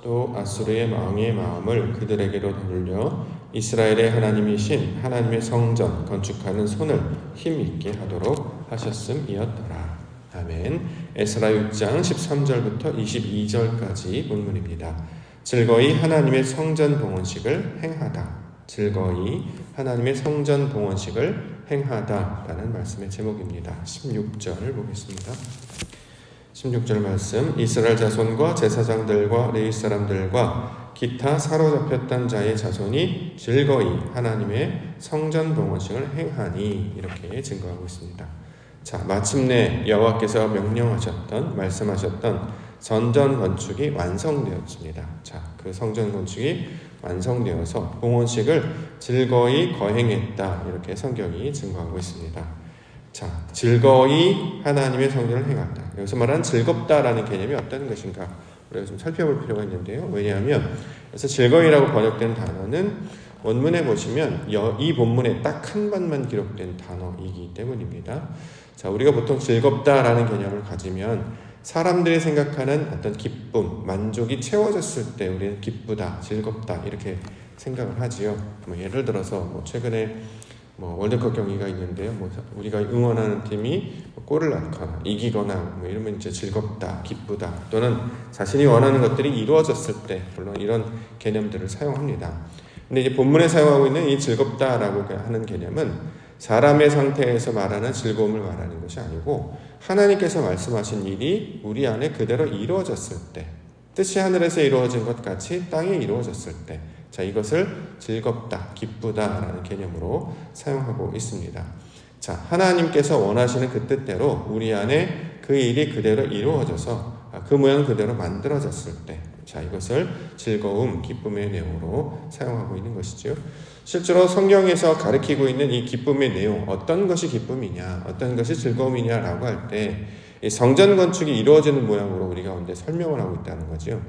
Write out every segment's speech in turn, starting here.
또 아수르의 왕의 마음을 그들에게로 돌려 이스라엘의 하나님이신 하나님의 성전 건축하는 손을 힘있게 하도록 하셨음이었더라. 아멘. 에스라 6장 13절부터 22절까지 본문입니다. 즐거이 하나님의 성전 봉헌식을 행하다. 즐거이 하나님의 성전 봉헌식을 행하다라는 말씀의 제목입니다. 16절을 보겠습니다. 16절 말씀. 이스라엘 자손과 제사장들과 레위 사람들과 기타 사로잡혔던 자의 자손이 즐거이 하나님의 성전 봉헌식을 행하니, 이렇게 증거하고 있습니다. 자, 마침내 여호와께서 명령하셨던, 말씀하셨던 성전 건축이 완성되었습니다. 자, 그 성전 건축이 완성되어서 봉헌식을 즐거이 거행했다, 이렇게 성경이 증거하고 있습니다. 자, 즐거이 하나님의 성전을 행한다. 여기서 말하는 즐겁다라는 개념이 어떤 것인가 우리가 좀 살펴볼 필요가 있는데요. 왜냐하면 그래서 즐거이라고 번역된 단어는 원문에 보시면 이 본문에 딱 한 번만 기록된 단어이기 때문입니다. 자, 우리가 보통 즐겁다라는 개념을 가지면 사람들이 생각하는 어떤 기쁨, 만족이 채워졌을 때 우리는 기쁘다, 즐겁다 이렇게 생각을 하지요. 예를 들어서 최근에 월드컵 경기가 있는데요. 우리가 응원하는 팀이 골을 넣거나 이기거나 이러면 이제 즐겁다, 기쁘다, 또는 자신이 원하는 것들이 이루어졌을 때, 물론 이런 개념들을 사용합니다. 근데 이제 본문에 사용하고 있는 이 즐겁다라고 하는 개념은 사람의 상태에서 말하는 즐거움을 말하는 것이 아니고 하나님께서 말씀하신 일이 우리 안에 그대로 이루어졌을 때, 뜻이 하늘에서 이루어진 것 같이 땅에 이루어졌을 때, 자, 이것을 즐겁다, 기쁘다라는 개념으로 사용하고 있습니다. 자, 하나님께서 원하시는 그 뜻대로 우리 안에 그 일이 그대로 이루어져서 그 모양 그대로 만들어졌을 때, 자, 이것을 즐거움, 기쁨의 내용으로 사용하고 있는 것이죠. 실제로 성경에서 가르치고 있는 이 기쁨의 내용, 어떤 것이 기쁨이냐, 어떤 것이 즐거움이냐라고 할 때 이 성전 건축이 이루어지는 모양으로 우리 가운데 설명을 하고 있다는 거죠.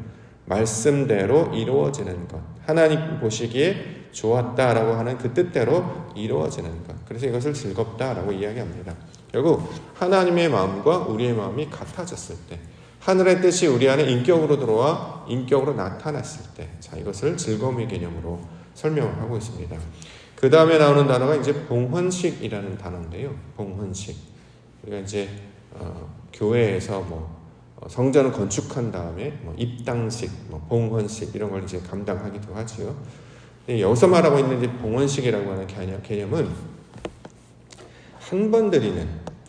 말씀대로 이루어지는 것, 하나님 보시기에 좋았다라고 하는 그 뜻대로 이루어지는 것, 그래서 이것을 즐겁다라고 이야기합니다. 결국 하나님의 마음과 우리의 마음이 같아졌을 때, 하늘의 뜻이 우리 안에 인격으로 들어와 인격으로 나타났을 때, 자, 이것을 즐거움의 개념으로 설명을 하고 있습니다. 그 다음에 나오는 단어가 이제 봉헌식이라는 단어인데요. 봉헌식. 우리가 이제 교회에서 성전을 건축한 다음에 입당식, 봉헌식 이런 걸 이제 감당하기도 하지요. 여기서 말하고 있는 이제 봉헌식이라고 하는 개념은 한 번 드리는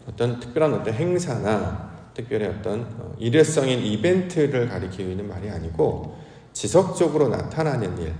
어떤 특별한 어떤 행사나 특별히 어떤 일회성인 이벤트를 가리키고 있는 말이 아니고 지속적으로 나타나는 일.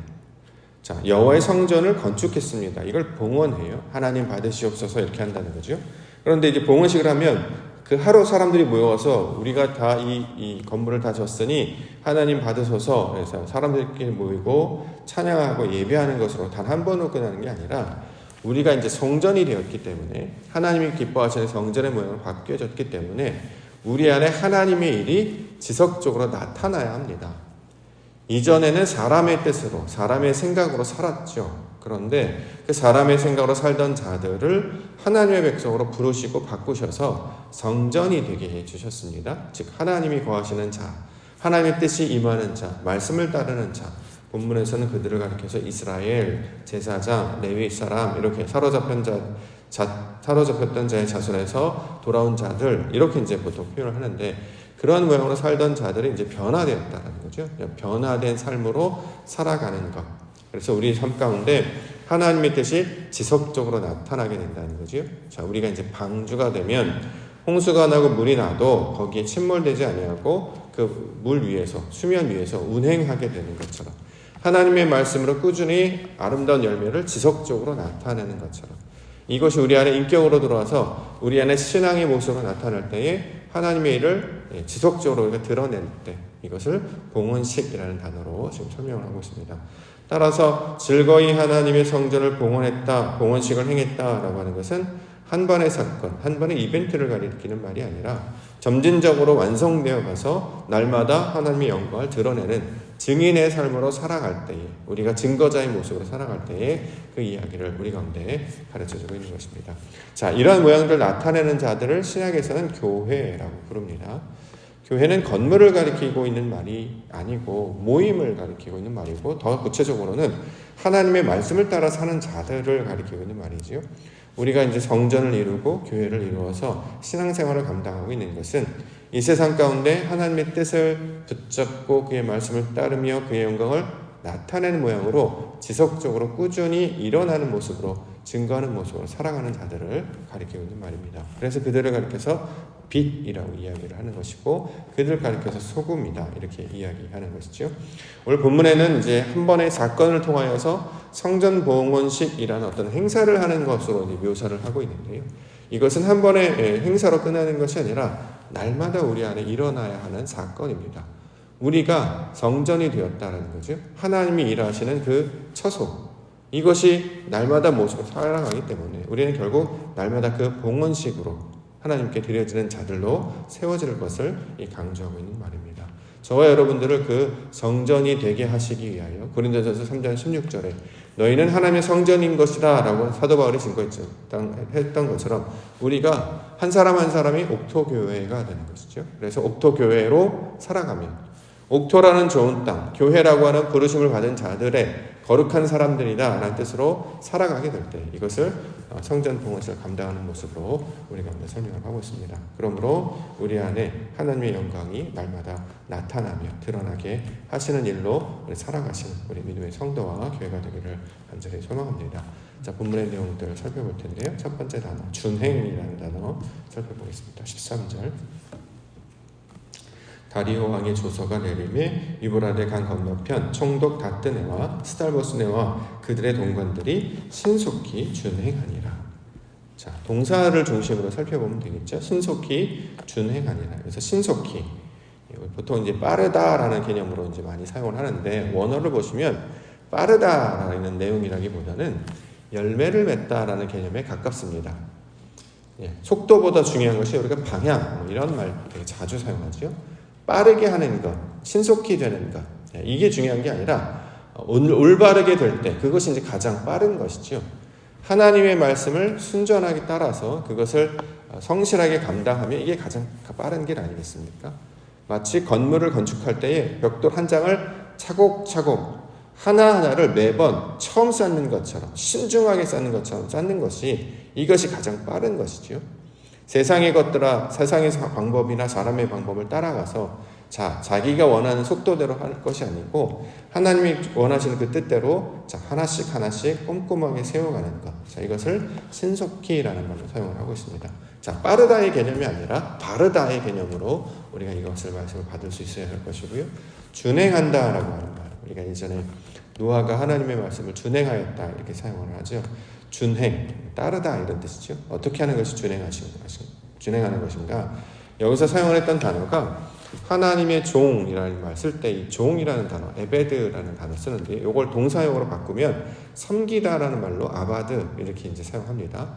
자, 여호와의 성전을 건축했습니다. 이걸 봉헌해요. 하나님 받으시옵소서 이렇게 한다는 거죠. 그런데 이제 봉헌식을 하면 그 하루 사람들이 모여서 우리가 다 이 건물을 다 졌으니 하나님 받으소서 해서 사람들끼리 모이고 찬양하고 예배하는 것으로 단 한 번으로 끝나는 게 아니라 우리가 이제 성전이 되었기 때문에 하나님이 기뻐하시는 성전의 모양으로 바뀌어졌기 때문에 우리 안에 하나님의 일이 지속적으로 나타나야 합니다. 이전에는 사람의 뜻으로, 사람의 생각으로 살았죠. 그런데 그 사람의 생각으로 살던 자들을 하나님의 백성으로 부르시고 바꾸셔서 성전이 되게 해주셨습니다. 즉 하나님이 거하시는 자, 하나님의 뜻이 임하는 자, 말씀을 따르는 자, 본문에서는 그들을 가리켜서 이스라엘, 제사장, 레위 사람 이렇게 사로잡혔던 자의 자손에서 돌아온 자들 이렇게 이제 보통 표현을 하는데, 그러한 모양으로 살던 자들이 이제 변화되었다는 거죠. 변화된 삶으로 살아가는 것. 그래서 우리 삶 가운데 하나님의 뜻이 지속적으로 나타나게 된다는 거죠. 자, 우리가 이제 방주가 되면 홍수가 나고 물이 나도 거기에 침몰되지 아니하고 그 물 위에서, 수면 위에서 운행하게 되는 것처럼 하나님의 말씀으로 꾸준히 아름다운 열매를 지속적으로 나타내는 것처럼 이것이 우리 안에 인격으로 들어와서 우리 안에 신앙의 모습으로 나타날 때에 하나님의 일을 지속적으로 드러낼 때 이것을 봉헌식이라는 단어로 지금 설명을 하고 있습니다. 따라서 즐거이 하나님의 성전을 봉헌했다, 봉헌식을 행했다라고 하는 것은 한 번의 사건, 한 번의 이벤트를 가리키는 말이 아니라 점진적으로 완성되어 가서 날마다 하나님의 영광을 드러내는 증인의 삶으로 살아갈 때에, 우리가 증거자의 모습으로 살아갈 때에 그 이야기를 우리 가운데 가르쳐주고 있는 것입니다. 자, 이러한 모양들을 나타내는 자들을 신약에서는 교회라고 부릅니다. 교회는 건물을 가리키고 있는 말이 아니고 모임을 가리키고 있는 말이고, 더 구체적으로는 하나님의 말씀을 따라 사는 자들을 가리키고 있는 말이지요. 우리가 이제 성전을 이루고 교회를 이루어서 신앙생활을 감당하고 있는 것은 이 세상 가운데 하나님의 뜻을 붙잡고 그의 말씀을 따르며 그의 영광을 나타내는 모양으로 지속적으로 꾸준히 일어나는 모습으로, 증거하는 모습으로 살아가는 자들을 가리키고 있는 말입니다. 그래서 그들을 가리켜서 빛이라고 이야기를 하는 것이고, 그들을 가리켜서 소금이다 이렇게 이야기하는 것이죠. 오늘 본문에는 이제 한 번의 사건을 통하여서 성전 봉헌식이라는 어떤 행사를 하는 것으로 묘사를 하고 있는데요. 이것은 한 번의 행사로 끝나는 것이 아니라 날마다 우리 안에 일어나야 하는 사건입니다. 우리가 성전이 되었다는 거죠. 하나님이 일하시는 그 처소, 이것이 날마다 모습을 살아가기 때문에 우리는 결국 날마다 그 봉헌식으로 하나님께 드려지는 자들로 세워질 것을 강조하고 있는 말입니다. 저와 여러분들을 그 성전이 되게 하시기 위하여 고린도전서 3장 16절에 너희는 하나님의 성전인 것이다 라고 사도 바울이 증거했던 것처럼 우리가 한 사람 한 사람이 옥토교회가 되는 것이죠. 그래서 옥토교회로 살아가며, 옥토라는 좋은 땅, 교회라고 하는 부르심을 받은 자들의 거룩한 사람들이다 라는 뜻으로 살아가게 될 때 이것을 성전 봉헌식을 감당하는 모습으로 우리 가운데 설명을 하고 있습니다. 그러므로 우리 안에 하나님의 영광이 날마다 나타나며 드러나게 하시는 일로 우리 살아가시는 우리 믿음의 성도와 교회가 되기를 간절히 소망합니다. 자, 본문의 내용들을 살펴볼 텐데요. 첫 번째 단어, 준행이라는 단어 살펴보겠습니다. 13절. 다리오 왕의 조서가 내림에 유브라데 강 건너편 총독 다뜨네와 스달보스네와 그들의 동관들이 신속히 준행하니라. 자, 동사를 중심으로 살펴보면 되겠죠. 신속히 준행하니라. 그래서 신속히, 보통 이제 빠르다라는 개념으로 이제 많이 사용을 하는데, 원어를 보시면 빠르다라는 내용이라기보다는 열매를 맺다라는 개념에 가깝습니다. 속도보다 중요한 것이 우리가 방향, 이런 말 되게 자주 사용하죠. 빠르게 하는 것, 신속히 되는 것, 이게 중요한 게 아니라 올바르게 될 때 그것이 이제 가장 빠른 것이죠. 하나님의 말씀을 순전하게 따라서 그것을 성실하게 감당하면 이게 가장 빠른 길 아니겠습니까? 마치 건물을 건축할 때에 벽돌 한 장을 차곡차곡 하나하나를 매번 처음 쌓는 것처럼, 신중하게 쌓는 것처럼 쌓는 것이, 이것이 가장 빠른 것이죠. 세상의 것들아, 세상의 방법이나 사람의 방법을 따라가서 자기가 원하는 속도대로 할 것이 아니고 하나님이 원하시는 그 뜻대로 하나씩 하나씩 꼼꼼하게 세워가는 것, 이것을 신속히라는 말로 사용을 하고 있습니다. 빠르다의 개념이 아니라 바르다의 개념으로 우리가 이것을 말씀을 받을 수 있어야 할 것이고요. 준행한다라고 하는 말, 우리가 예전에 노아가 하나님의 말씀을 준행하였다 이렇게 사용을 하죠. 준행, 따르다 이런 뜻이죠. 어떻게 하는 것이 준행하는 것인가? 여기서 사용을 했던 단어가 하나님의 종이라는 말 쓸 때 이 종이라는 단어, 에베드라는 단어 쓰는데, 이걸 동사용으로 바꾸면 섬기다라는 말로 아바드 이렇게 이제 사용합니다.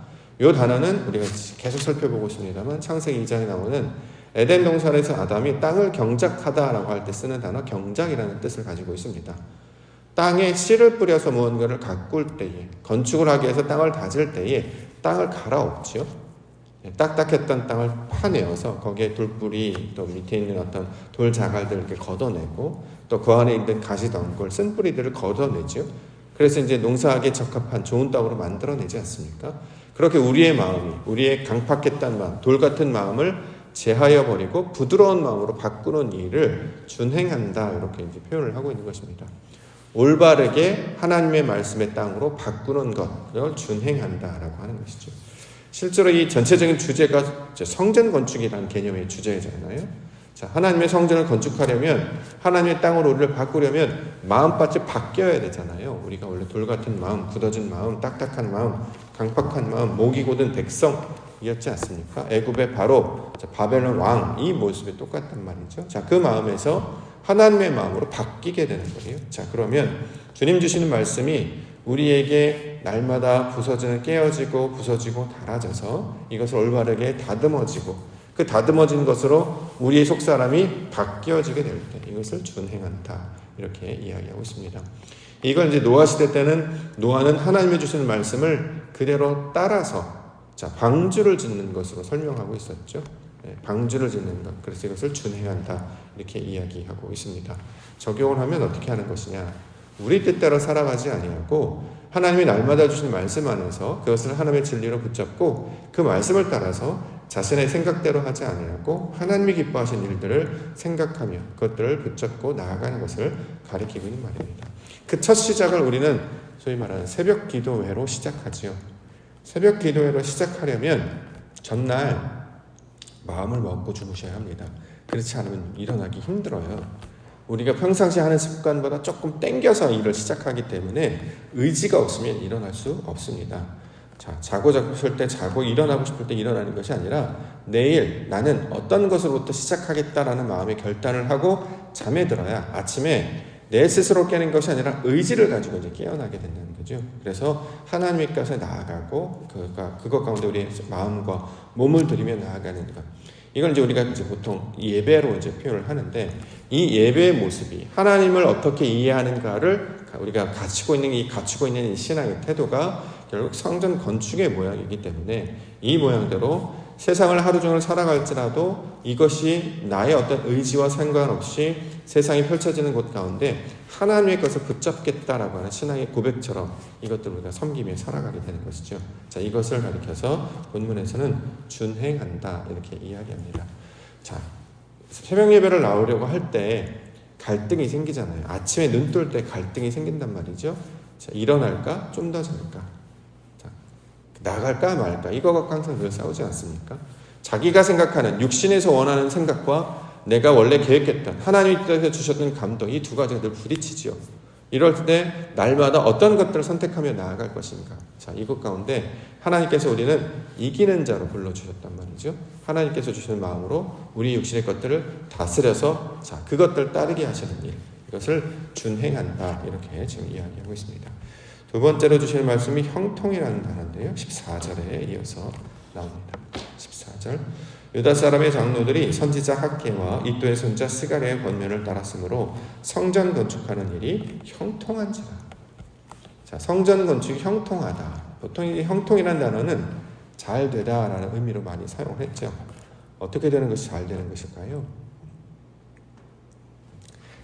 이 단어는 우리가 계속 살펴보고 있습니다만 창세기 2장에 나오는 에덴 동산에서 아담이 땅을 경작하다라고 할 때 쓰는 단어 경작이라는 뜻을 가지고 있습니다. 땅에 씨를 뿌려서 무언가를 가꿀 때에, 건축을 하기 위해서 땅을 다질 때에 땅을 갈아엎지요. 딱딱했던 땅을 파내어서 거기에 돌뿌리, 또 밑에 있는 어떤 돌 자갈들을 이렇게 걷어내고, 또 그 안에 있는 가시덩굴, 쓴뿌리들을 걷어내죠. 그래서 이제 농사하기에 적합한 좋은 땅으로 만들어내지 않습니까? 그렇게 우리의 마음이, 우리의 강팍했던 마음, 돌 같은 마음을 제하여 버리고 부드러운 마음으로 바꾸는 일을 준행한다, 이렇게 이제 표현을 하고 있는 것입니다. 올바르게 하나님의 말씀의 땅으로 바꾸는 것, 그걸 준행한다라고 하는 것이죠. 실제로 이 전체적인 주제가 성전 건축이라는 개념의 주제잖아요. 하나님의 성전을 건축하려면, 하나님의 땅으로 우리를 바꾸려면 마음밭이 바뀌어야 되잖아요. 우리가 원래 돌 같은 마음, 굳어진 마음, 딱딱한 마음, 강팍한 마음, 목이 곧은 백성이었지 않습니까? 애굽의 바로 바벨론 왕, 이 모습이 똑같단 말이죠. 그 마음에서 하나님의 마음으로 바뀌게 되는 거예요. 그러면 주님 주시는 말씀이 우리에게 날마다 깨어지고 부서지고 닳아져서 이것을 올바르게 다듬어지고, 그 다듬어진 것으로 우리의 속사람이 바뀌어지게 될 때 이것을 준행한다, 이렇게 이야기하고 있습니다. 이걸 이제 노아 시대 때는 노아는 하나님이 주시는 말씀을 그대로 따라서 방주를 짓는 것으로 설명하고 있었죠. 방주를 짓는 것. 그래서 이것을 준행한다. 이렇게 이야기하고 있습니다. 적용을 하면 어떻게 하는 것이냐? 우리 뜻대로 살아가지 아니하고 하나님이 날마다 주신 말씀 안에서 그것을 하나님의 진리로 붙잡고 그 말씀을 따라서 자신의 생각대로 하지 아니하고 하나님이 기뻐하신 일들을 생각하며 그것들을 붙잡고 나아가는 것을 가리키고 있는 말입니다. 그 첫 시작을 우리는 소위 말하는 새벽 기도회로 시작하지요. 새벽 기도회로 시작하려면 전날 마음을 먹고 주무셔야 합니다. 그렇지 않으면 일어나기 힘들어요. 우리가 평상시에 하는 습관보다 조금 땡겨서 일을 시작하기 때문에 의지가 없으면 일어날 수 없습니다. 자, 자고 싶을 때 자고 일어나고 싶을 때 일어나는 것이 아니라 내일 나는 어떤 것으로부터 시작하겠다라는 마음의 결단을 하고 잠에 들어야 아침에 내 스스로 깨는 것이 아니라 의지를 가지고 이제 깨어나게 된다는 거죠. 그래서 하나님께서 나아가고 그것 가운데 우리의 마음과 몸을 들이며 나아가는 것. 이걸 이제 우리가 이제 보통 예배로 이제 표현을 하는데 이 예배의 모습이 하나님을 어떻게 이해하는가를 우리가 갖추고 있는 이 신앙의 태도가 결국 성전 건축의 모양이기 때문에 이 모양대로 세상을 하루 종일 살아갈지라도 이것이 나의 어떤 의지와 상관없이 세상이 펼쳐지는 곳 가운데 하나님의 것을 붙잡겠다라고 하는 신앙의 고백처럼 이것들을 우리가 섬기며 살아가게 되는 것이죠. 자, 이것을 가리켜서 본문에서는 준행한다 이렇게 이야기합니다. 자, 새벽 예배를 나오려고 할 때 갈등이 생기잖아요. 아침에 눈 뜰 때 갈등이 생긴단 말이죠. 자, 일어날까? 좀 더 잘까? 자, 나갈까 말까? 이거 갖고 항상 늘 싸우지 않습니까? 자기가 생각하는 육신에서 원하는 생각과 내가 원래 계획했던 하나님께서 주셨던 감동 이 두 가지가 늘 부딪히지요. 이럴 때 날마다 어떤 것들을 선택하며 나아갈 것인가. 자, 이것 가운데 하나님께서 우리는 이기는 자로 불러주셨단 말이죠. 하나님께서 주시는 마음으로 우리 육신의 것들을 다스려서 자, 그것들 따르게 하시는 일. 이것을 준행한다. 이렇게 지금 이야기하고 있습니다. 두 번째로 주시는 말씀이 형통이라는 단어인데요. 14절에 이어서 나옵니다. 14절. 유다 사람의 장로들이 선지자 학개와 이도의 손자 스가랴의 권면을 따랐으므로 성전 건축하는 일이 형통한지라. 자, 성전 건축이 형통하다. 보통 이 형통이라는 단어는 잘 되다라는 의미로 많이 사용을 했죠. 어떻게 되는 것이 잘 되는 것일까요?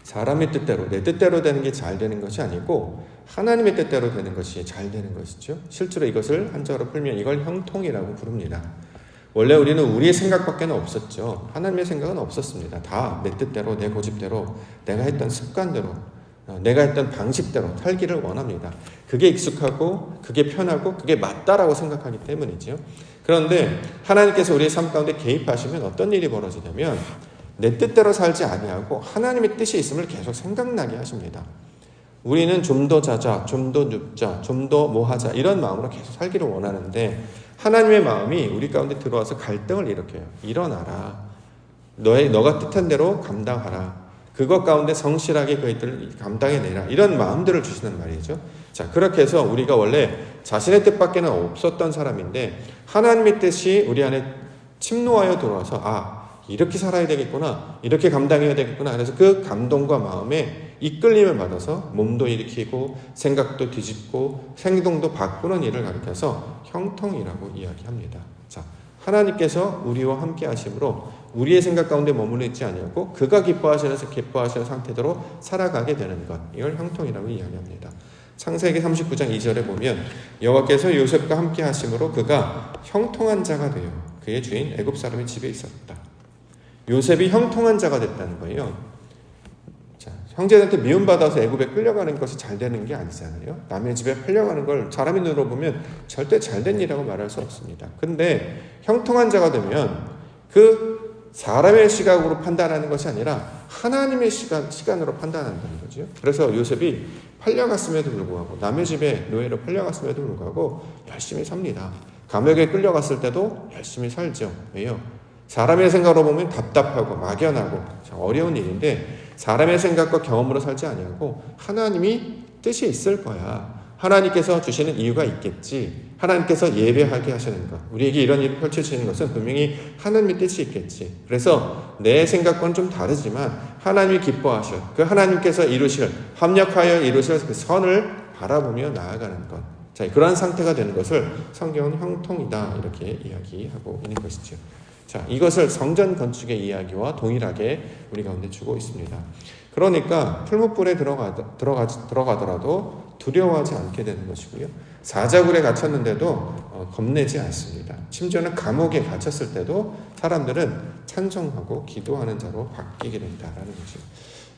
사람의 뜻대로 내 뜻대로 되는 게 잘 되는 것이 아니고 하나님의 뜻대로 되는 것이 잘 되는 것이죠. 실제로 이것을 한자로 풀면 이걸 형통이라고 부릅니다. 원래 우리는 우리의 생각밖에 없었죠. 하나님의 생각은 없었습니다. 다 내 뜻대로 내 고집대로 내가 했던 습관대로 내가 했던 방식대로 살기를 원합니다. 그게 익숙하고 그게 편하고 그게 맞다라고 생각하기 때문이죠. 그런데 하나님께서 우리의 삶 가운데 개입하시면 어떤 일이 벌어지냐면 내 뜻대로 살지 아니하고 하나님의 뜻이 있음을 계속 생각나게 하십니다. 우리는 좀 더 자자, 좀 더 눕자, 좀 더 뭐 하자 이런 마음으로 계속 살기를 원하는데 하나님의 마음이 우리 가운데 들어와서 갈등을 일으켜요. 일어나라. 너가 뜻한 대로 감당하라. 그것 가운데 성실하게 그것들을 감당해내라. 이런 마음들을 주시는 말이죠. 자, 그렇게 해서 우리가 원래 자신의 뜻밖에는 없었던 사람인데 하나님의 뜻이 우리 안에 침노하여 들어와서 이렇게 살아야 되겠구나. 이렇게 감당해야 되겠구나. 그래서 그 감동과 마음에 이끌림을 받아서 몸도 일으키고 생각도 뒤집고 행동도 바꾸는 일을 가리켜서 형통이라고 이야기합니다. 자, 하나님께서 우리와 함께 하심으로 우리의 생각 가운데 머물러 있지 아니하고 그가 기뻐하시는 상태대로 살아가게 되는 것. 이걸 형통이라고 이야기합니다. 창세기 39장 2절에 보면 여호와께서 요셉과 함께 하심으로 그가 형통한 자가 되어 그의 주인 애굽 사람의 집에 있었다. 요셉이 형통한 자가 됐다는 거예요. 자, 형제들한테 미움받아서 애굽에 끌려가는 것이 잘 되는 게 아니잖아요. 남의 집에 끌려가는 걸 사람의 눈으로 보면 절대 잘된 일이라고 말할 수 없습니다. 근데 형통한 자가 되면 그 사람의 시각으로 판단하는 것이 아니라 하나님의 시간으로 판단한다는 거죠. 그래서 요셉이 팔려갔음에도 불구하고 남의 집에 노예로 팔려갔음에도 불구하고 열심히 삽니다. 감옥에 끌려갔을 때도 열심히 살죠. 왜요? 사람의 생각으로 보면 답답하고 막연하고 어려운 일인데 사람의 생각과 경험으로 살지 아니하고 하나님이 뜻이 있을 거야. 하나님께서 주시는 이유가 있겠지. 하나님께서 예배하게 하시는 것. 우리에게 이런 일이 펼쳐지는 것은 분명히 하나님의 뜻이 있겠지. 그래서 내 생각과는 좀 다르지만 하나님이 기뻐하셔. 그 하나님께서 합력하여 이루실 그 선을 바라보며 나아가는 것. 자, 그러한 상태가 되는 것을 성경은 형통이다 이렇게 이야기하고 있는 것이죠. 자, 이것을 성전 건축의 이야기와 동일하게 우리 가운데 주고 있습니다. 그러니까 풀무불에 들어가더라도 두려워하지 않게 되는 것이고요. 사자굴에 갇혔는데도 겁내지 않습니다. 심지어는 감옥에 갇혔을 때도 사람들은 찬송하고 기도하는 자로 바뀌게 된다라는 거죠.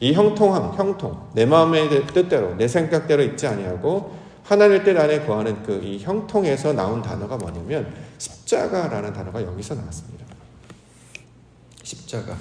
이 형통, 내 마음의 뜻대로 내 생각대로 있지 아니하고 하나님의 뜻 안에 거하는 그 이 형통에서 나온 단어가 뭐냐면 십자가라는 단어가 여기서 나왔습니다. 십자가.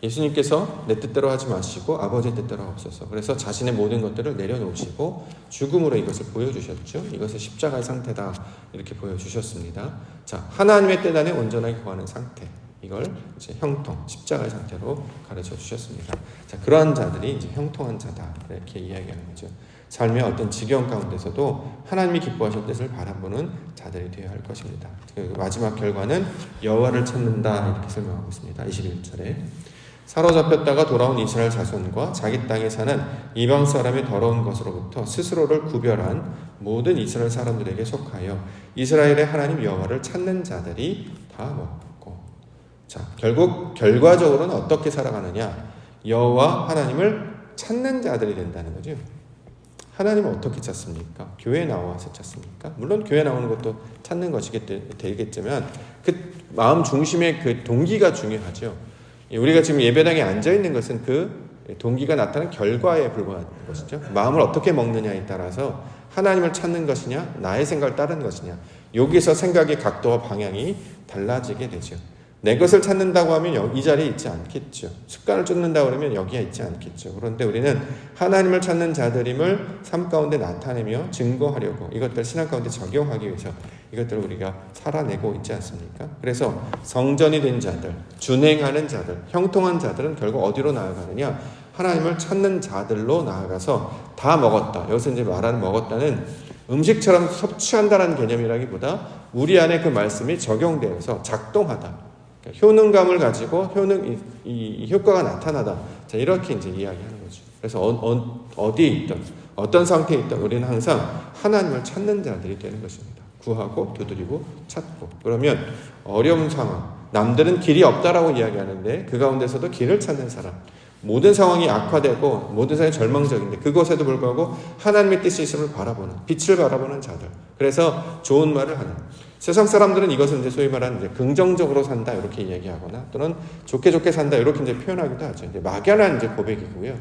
예수님께서 내 뜻대로 하지 마시고 아버지의 뜻대로 하옵소서. 그래서 자신의 모든 것들을 내려놓으시고 죽음으로 이것을 보여주셨죠. 이것을 십자가의 상태다 이렇게 보여주셨습니다. 자, 하나님의 뜻 안에 온전하게 거하는 상태. 이걸 이제 형통, 십자가의 상태로 가르쳐 주셨습니다. 자, 그러한 자들이 이제 형통한 자다 이렇게 이야기하는 거죠. 삶의 어떤 지경 가운데서도 하나님이 기뻐하실 뜻을 바라보는 자들이 되어야 할 것입니다. 그 마지막 결과는 여호와를 찾는다 이렇게 설명하고 있습니다. 21절에 사로잡혔다가 돌아온 이스라엘 자손과 자기 땅에 사는 이방 사람의 더러운 것으로부터 스스로를 구별한 모든 이스라엘 사람들에게 속하여 이스라엘의 하나님 여호와를 찾는 자들이 다 먹고. 자, 결국 결과적으로는 어떻게 살아가느냐? 여호와 하나님을 찾는 자들이 된다는 거죠. 하나님을 어떻게 찾습니까? 교회에 나와서 찾습니까? 물론 교회 나오는 것도 찾는 것이 되겠지만 그 마음 중심의 그 동기가 중요하죠. 우리가 지금 예배당에 앉아있는 것은 그 동기가 나타난 결과에 불과한 것이죠. 마음을 어떻게 먹느냐에 따라서 하나님을 찾는 것이냐 나의 생각을 따르는 것이냐 여기서 생각의 각도와 방향이 달라지게 되죠. 내 것을 찾는다고 하면 이 자리에 있지 않겠죠. 습관을 쫓는다고 하면 여기에 있지 않겠죠. 그런데 우리는 하나님을 찾는 자들임을 삶 가운데 나타내며 증거하려고 이것들 신앙 가운데 적용하기 위해서 이것들을 우리가 살아내고 있지 않습니까? 그래서 성전이 된 자들, 준행하는 자들, 형통한 자들은 결국 어디로 나아가느냐? 하나님을 찾는 자들로 나아가서 다 먹었다. 여기서 이제 말하는 먹었다는 음식처럼 섭취한다는 개념이라기보다 우리 안에 그 말씀이 적용되어서 작동하다. 효능감을 가지고 이 효과가 나타나다. 자, 이렇게 이제 이야기하는 거죠. 그래서 어디에 있든 어떤 상태에 있든 우리는 항상 하나님을 찾는 자들이 되는 것입니다. 구하고 두드리고 찾고. 그러면 어려운 상황, 남들은 길이 없다라고 이야기하는데 그 가운데서도 길을 찾는 사람. 모든 상황이 악화되고 모든 상황이 절망적인데 그것에도 불구하고 하나님의 뜻이 있음을 바라보는, 빛을 바라보는 자들. 그래서 좋은 말을 하는. 세상 사람들은 이것을 이제 소위 말하는 이제 긍정적으로 산다 이렇게 이야기하거나 또는 좋게 산다 이렇게 이제 표현하기도 하죠. 이제 막연한 이제 고백이고요.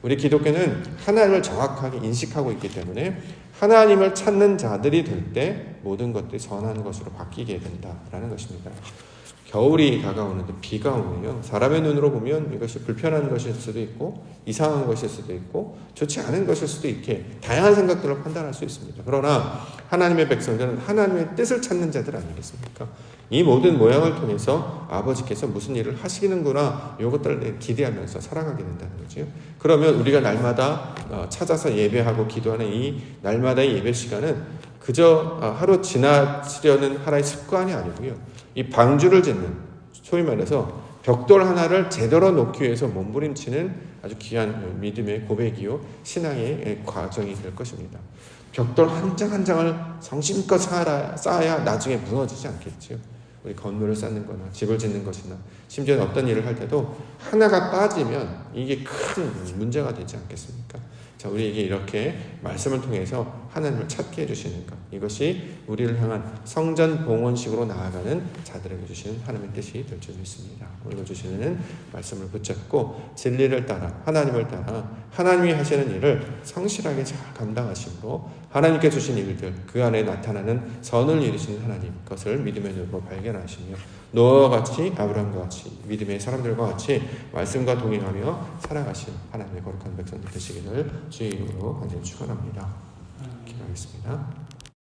우리 기독교는 하나님을 정확하게 인식하고 있기 때문에 하나님을 찾는 자들이 될 때 모든 것들이 선한 것으로 바뀌게 된다라는 것입니다. 겨울이 다가오는데 비가 오면요. 사람의 눈으로 보면 이것이 불편한 것일 수도 있고 이상한 것일 수도 있고 좋지 않은 것일 수도 있게 다양한 생각들을 판단할 수 있습니다. 그러나 하나님의 백성들은 하나님의 뜻을 찾는 자들 아니겠습니까? 이 모든 모양을 통해서 아버지께서 무슨 일을 하시는구나 이것들을 기대하면서 살아가게 된다는 거죠. 그러면 우리가 날마다 찾아서 예배하고 기도하는 이 날마다의 예배 시간은 그저 하루 지나치려는 하나의 습관이 아니고요. 이 방주를 짓는 소위 말해서 벽돌 하나를 제대로 놓기 위해서 몸부림치는 아주 귀한 믿음의 고백이요 신앙의 과정이 될 것입니다. 벽돌 한 장 한 장을 성심껏 쌓아야 나중에 무너지지 않겠지요. 우리 건물을 쌓는 거나 집을 짓는 것이나 심지어 어떤 일을 할 때도 하나가 빠지면 이게 큰 문제가 되지 않겠습니까? 자, 우리에게 이렇게 말씀을 통해서 하나님을 찾게 해주시는 것, 이것이 우리를 향한 성전 봉헌식으로 나아가는 자들에게 주시는 하나님의 뜻이 될 줄 믿습니다. 오늘 주시는 말씀을 붙잡고 진리를 따라 하나님을 따라 하나님이 하시는 일을 성실하게 잘 감당하심으로 하나님께 주신 일들 그 안에 나타나는 선을 이루시는 하나님 것을 믿음의 눈으로 발견하시며 노아와 같이 아브라함과 같이 믿음의 사람들과 같이 말씀과 동행하며 살아가신 하나님의 거룩한 백성들 되시기를 주의 이름으로 간절히 축원합니다. 기도하겠습니다.